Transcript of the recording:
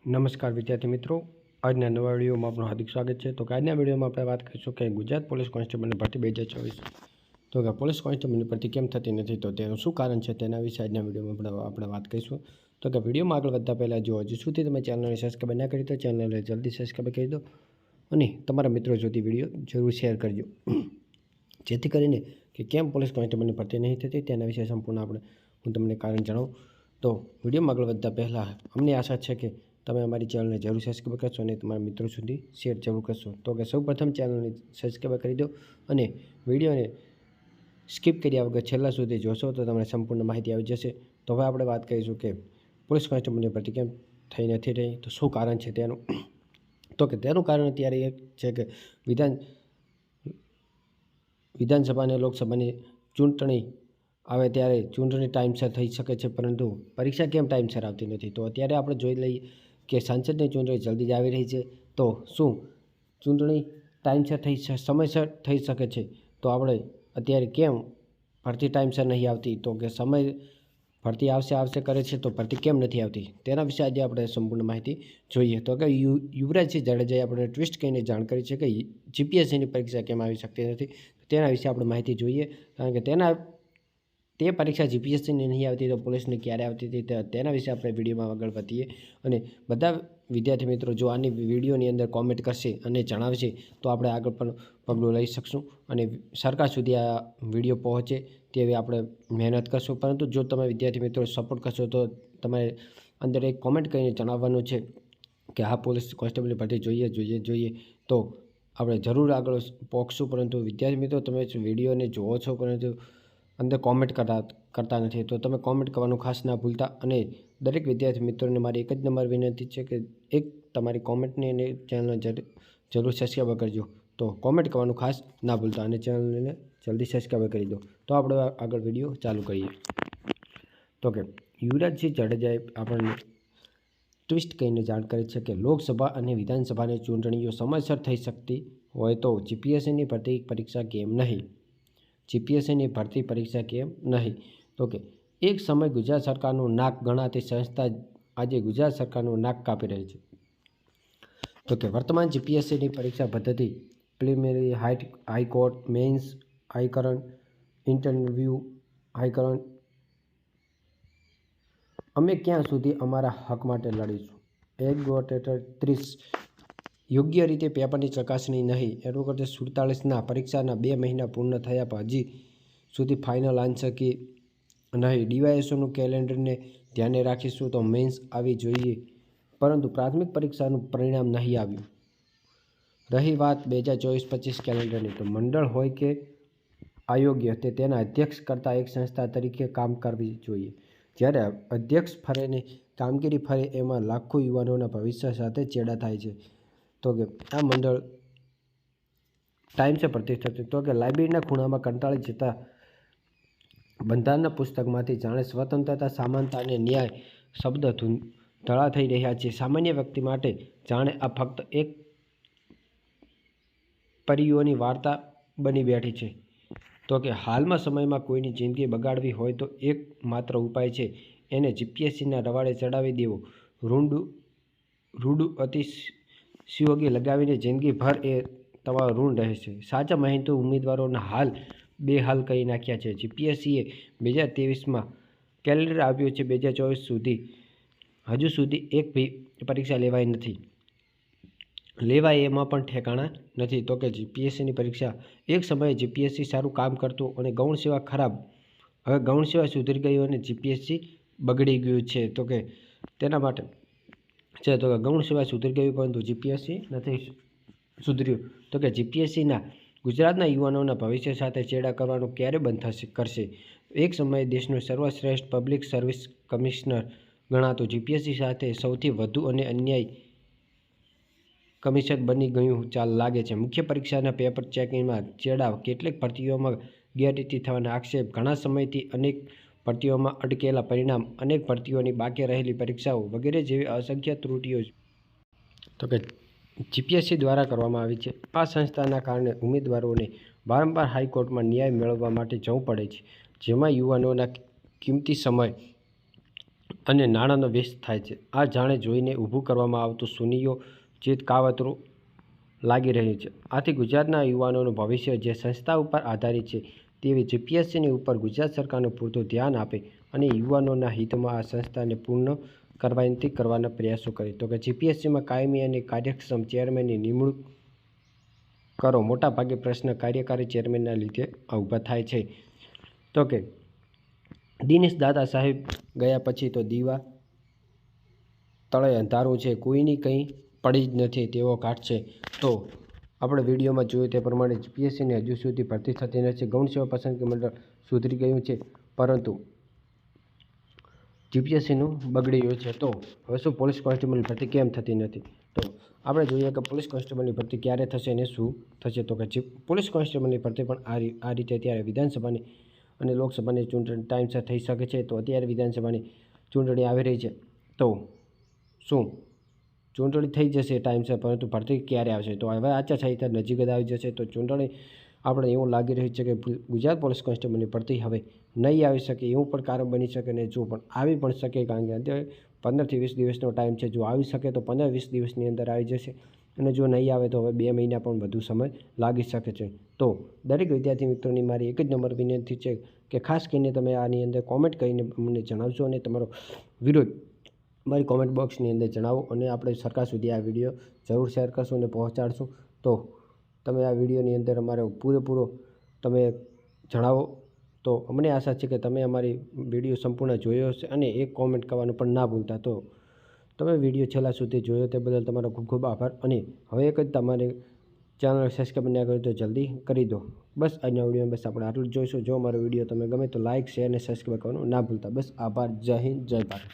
નમસ્કાર વિદ્યાર્થી મિત્રો, આજના નવા વિડીયોમાં આપનું હાર્દિક સ્વાગત છે। તો આજના વિડીયોમાં આપણે વાત કરીશું કે ગુજરાત પોલીસ કોન્સ્ટેબલની ભરતી 2024 તો કે પોલીસ કોન્સ્ટેબલની ભરતી કેમ થતી નથી, તો તેનું શું કારણ છે તેના વિશે આજના વિડીયોમાં આપણે વાત કરીશું। તો કે વિડીયોમાં આગળ વધતા પહેલાં જો હજુ સુધી તમે ચેનલને સબસ્ક્રાઈબ ના કરી તો ચેનલને જલ્દી સબસ્ક્રાઈબ કરી દો અને તમારા મિત્રો સુધી વિડીયો જરૂર શેર કરજો, જેથી કરીને કે કેમ પોલીસ કોન્સ્ટેબલની ભરતી નહીં થતી તેના વિશે સંપૂર્ણ હું તમને કારણ જણાવું। તો વિડીયોમાં આગળ વધતા પહેલાં અમને આશા છે કે તમે અમારી ચેનલને જરૂર સબસ્ક્રાઈબ કરશો અને તમારા મિત્રો સુધી શેર જરૂર કરશો। તો કે સૌપ્રથમ ચેનલને સબસ્ક્રાઈબ કરી દો અને વિડીયોને સ્કીપ કર્યા વગર છેલ્લા સુધી જોશો તો તમને સંપૂર્ણ માહિતી આવી જશે। તો હવે આપણે વાત કરીશું કે પોલીસ કોન્સ્ટેબલની ભરતી કેમ થઈ નથી રહી, તો શું કારણ છે તેનું। તો કે તેનું કારણ અત્યારે એ છે કે વિધાનસભા અને લોકસભાની ચૂંટણી આવે ત્યારે ચૂંટણી ટાઈમસર થઈ શકે છે, પરંતુ પરીક્ષા કેમ ટાઈમસર આવતી નથી। તો અત્યારે આપણે જોઈ લઈએ કે સંસદની ચૂંટણી જલ્દી જ આવી રહી છે, તો શું ચૂંટણી ટાઈમસર સમયસર થઈ શકે છે, તો આપણે અત્યારે કેમ ભરતી ટાઈમસર નહીં આવતી, તો કે સમય ભરતી આવશે કરે છે તો ભરતી કેમ નથી આવતી તેના વિશે આજે આપણે સંપૂર્ણ માહિતી જોઈએ। તો કે યુવરાજસિંહ જાડેજાએ આપણે ટ્વિસ્ટ કહીને જાણ કરી છે કે જીપીએસસીની પરીક્ષા કેમ આવી શકતી નથી, તેના વિશે આપણે માહિતી જોઈએ, કારણ કે તે પરીક્ષા જીપીએસસીની નહીં આવતી તો પોલીસની ક્યારે આવતી હતી તેના વિશે આપણે વિડીયોમાં આગળ વધીએ। અને બધા વિદ્યાર્થી મિત્રો જો આની વિડીયોની અંદર કોમેન્ટ કરશે અને જણાવશે તો આપણે આગળ પણ પગલું લઈ શકશું અને સરકાર સુધી આ વિડીયો પહોંચે તેવી આપણે મહેનત કરશું। પરંતુ જો તમે વિદ્યાર્થી મિત્રો સપોર્ટ કરશો તો તમારે અંદર એક કોમેન્ટ કરીને જણાવવાનું છે કે આ પોલીસ કોન્સ્ટેબલની ભરતી જોઈએ, તો આપણે જરૂર આગળ પહોંચશું। પરંતુ વિદ્યાર્થી મિત્રો તમે વિડીયોને જુઓ છો પરંતુ અંદર કોમેન્ટ કરતા નથી, તો તમે કોમેન્ટ કરવાનું ખાસ ના ભૂલતા। અને દરેક વિદ્યાર્થી મિત્રોને મારી એક જ નંબર વિનંતી છે કે એક તમારી કોમેન્ટની અને ચેનલને જરૂર સબસ્ક્રાઈબ કરજો, તો કોમેન્ટ કરવાનું ખાસ ના ભૂલતા અને ચેનલને જલ્દી સબસ્ક્રાઈબ કરી દો। તો આપણે આગળ વિડીયો ચાલુ કરીએ। તો કે યુવરાજસિંહ જાડેજાએ આપણને ટ્વિસ્ટ કહીને જાણ કરી છે કે લોકસભા અને વિધાનસભાની ચૂંટણીઓ સમયસર થઈ શકતી હોય તો જીપીએસસીની ભરતી પરીક્ષા કેમ નહીં, તો કે એક સમય ગુજરાત સરકારનું નાક ગણાતી સંસ્થા આજે ગુજરાત સરકારનું નાક કાપી રહી છે। તો કે વર્તમાન જીપીએસસીની પરીક્ષા પદ્ધતિ પ્રિલિમિનરી, હાઈકોર્ટ, મેન્સ, હાઈકરણ, ઇન્ટરવ્યૂ, હાઈકરણ, અમે ક્યાં સુધી અમારા હક માટે લડીશું, એડવોકેટ 30 યોગ્ય રીતે પેપરની ચકાસણી નહીં, એડવોકેટ 47ના પરીક્ષાના 2 મહિના પૂર્ણ થયા પણ હજી સુધી ફાઇનલ આન્સર કે નહીં, ડીવાયએસઓનું કેલેન્ડરને ધ્યાને રાખીશું તો મેન્સ આવી જોઈએ પરંતુ પ્રાથમિક પરીક્ષાનું પરિણામ નહીં આવ્યું। રહી વાત 2024-25 કેલેન્ડરની, તો મંડળ હોય કે આયોગ્ય તે તેના અધ્યક્ષ કરતાં એક સંસ્થા તરીકે કામ કરવી જોઈએ। જ્યારે અધ્યક્ષ ફરે ને કામગીરી ફરે એમાં લાખો યુવાનોના ભવિષ્ય સાથે ચેડા થાય છે। તો કે આ મંડળ ટાઈમસર ભરતી થતી, તો કે લાઇબ્રેરીના ખૂણામાં કંટાળી જતા બંધારણના પુસ્તકમાંથી જાણે સ્વતંત્રતા, સમાનતા અને ન્યાય શબ્દ ધૂંધળા થઈ રહ્યા છે। સામાન્ય વ્યક્તિ માટે જાણે આ ફક્ત એક પરીઓની વાર્તા બની બેઠી છે। તો કે હાલમાં સમયમાં કોઈની જિંદગી બગાડવી હોય તો એક માત્ર ઉપાય છે, એને જીપીએસસીના રવાડે ચડાવી દેવો, રૂડું અતિશયોગી લગાવીને જિંદગીભર એ તમારું ઋણ રહેશે। સાચા મહેનતુ ઉમેદવારોના હાલ બેહાલ કરી નાખ્યા છે। જીપીએસસીએ 2023માં કેલેન્ડર આપ્યું છે, 2024 સુધી હજુ સુધી એક બી પરીક્ષા લેવાય એમાં પણ ઠેકાણા નથી। તો કે જીપીએસસીની પરીક્ષા એક સમયે જીપીએસસી સારું કામ કરતું અને ગૌણ સેવા ખરાબ, હવે ગૌણ સેવા સુધરી ગયું અને જીપીએસસી બગડી ગયું છે। તો કે તેના માટે છે, તો કે ગૌણ સેવા સુધરી ગયું પરંતુ જીપીએસસી નથી સુધર્યું। તો કે જીપીએસસીના ગુજરાતના યુવાનોના ભવિષ્ય સાથે ચેડા કરવાનું ક્યારે બંધ કરશે। એક સમયે દેશનું સર્વશ્રેષ્ઠ પબ્લિક સર્વિસ કમિશનર ગણાતું જીપીએસસી સાથે સૌથી વધુ અને અન્યાય કમિશન બની ગયું લાગે છે। મુખ્ય પરીક્ષાના પેપર ચેકિંગમાં ચેડા, કેટલીક ભરતીઓમાં ગેરરીતિ થવાના આક્ષેપ, ઘણા સમયથી અનેક ભરતીઓમાં અટકેલા પરિણામ, અનેક ભરતીઓની બાકી રહેલી પરીક્ષાઓ વગેરે જેવી અસંખ્ય ત્રુટીઓ તો કે જીપીએસસી દ્વારા કરવામાં આવી છે। આ સંસ્થાના કારણે ઉમેદવારોને વારંવાર હાઈકોર્ટમાં ન્યાય મેળવવા માટે જવું પડે છે, જેમાં યુવાનોના કિંમતી સમય અને નાણાંનો વેસ્ટ થાય છે. આ જાણે જોઈને ઊભું કરવામાં આવતું સુનિયોજિત કાવતરું લાગી રહ્યું છે. આથી ગુજરાતના યુવાનોનું ભવિષ્ય જે સંસ્થા ઉપર આધારિત છે તેવી જીપીએસસીની ઉપર ગુજરાત સરકારનું પૂરતું ધ્યાન આપે અને યુવાનોના હિતમાં આ સંસ્થાને પૂર્ણ કરવાના પ્રયાસો કરે. તો કે જીપીએસસીમાં કાયમી અને કાર્યક્ષમ ચેરમેનની નિમણૂક કરો. મોટાભાગે પ્રશ્ન કાર્યકારી ચેરમેનના લીધે ઊભા થાય છે. તો કે દિનેશ દાદા સાહેબ ગયા પછી તો દીવા તળે અંધારું છે, કોઈની કંઈ પડી જ નથી તેવો ઘાટ છે. તો આપણે વિડીયોમાં જોયું તે પ્રમાણે જીપીએસસીની હજુ સુધી ભરતી થતી નથી. ગૌણ સેવા પસંદગી મંડળ સુધરી ગયું છે, પરંતુ જીપીએસસીનું બગડી ગયું છે. તો હવે શું પોલીસ કોન્સ્ટેબલની ભરતી કેમ થતી નથી? તો આપણે જોઈએ કે પોલીસ કોન્સ્ટેબલની ભરતી ક્યારે થશે અને શું થશે. તો કે પોલીસ કોન્સ્ટેબલની ભરતી પણ આ રીતે અત્યારે વિધાનસભાની અને લોકસભાની ચૂંટણી ટાઈમસર થઈ શકે છે. તો અત્યારે વિધાનસભાની ચૂંટણી આવી રહી છે, તો શું ચૂંટણી થઈ જશે ટાઈમસર, પરંતુ ભરતી ક્યારે આવશે? તો હવે આચારસંહિતા નજીક જ આવી જશે, તો ચૂંટણી આપણે એવું લાગી રહ્યું છે કે ગુજરાત પોલીસ કોન્સ્ટેબલની ભરતી હવે નહીં આવી શકે એવું પણ કારણ બની શકે, ને જો પણ આવી પણ શકે, કારણ કે અત્યારે 15 થી 20 દિવસનો ટાઈમ છે. જો આવી શકે તો 15-20 દિવસની અંદર આવી જશે, અને જો નહીં આવે તો હવે 2 મહિના પણ વધુ સમય લાગી શકે છે. તો દરેક વિદ્યાર્થી મિત્રોની મારી એક જ નંબર વિનંતી છે કે ખાસ કરીને તમે આની અંદર કોમેન્ટ કરીને અમને જણાવશો અને તમારો વિરોધ મારી કોમેન્ટ બોક્સની અંદર જણાવો, અને આપણે સરકાર સુધી આ વિડીયો જરૂર શેર કરશું અને પહોંચાડશું. તો તમે આ વિડીયોની અંદર અમારો પૂરેપૂરો તમે જણાવો, તો અમને આશા છે કે તમે અમારી વિડીયો સંપૂર્ણ જોયો હશે અને એક કોમેન્ટ કરવાનું પણ ના ભૂલતા. તો તમે વિડીયો છેલ્લા સુધી જોયો તે બદલ તમારો ખૂબ ખૂબ આભાર. અને હવે એક જ તમારે ચેનલ સબસ્ક્રાઈબ ના કર્યું તો જલ્દી કરી દો. બસ આજના વિડીયોમાં બસ આપણે આટલું જ જોઈશું. જો અમારો વિડીયો તમે ગમે તો લાઇક, શેર અને સબસ્ક્રાઈબ કરવાનું ના ભૂલતા. બસ આભાર. જય હિન્દ, જય ભારત.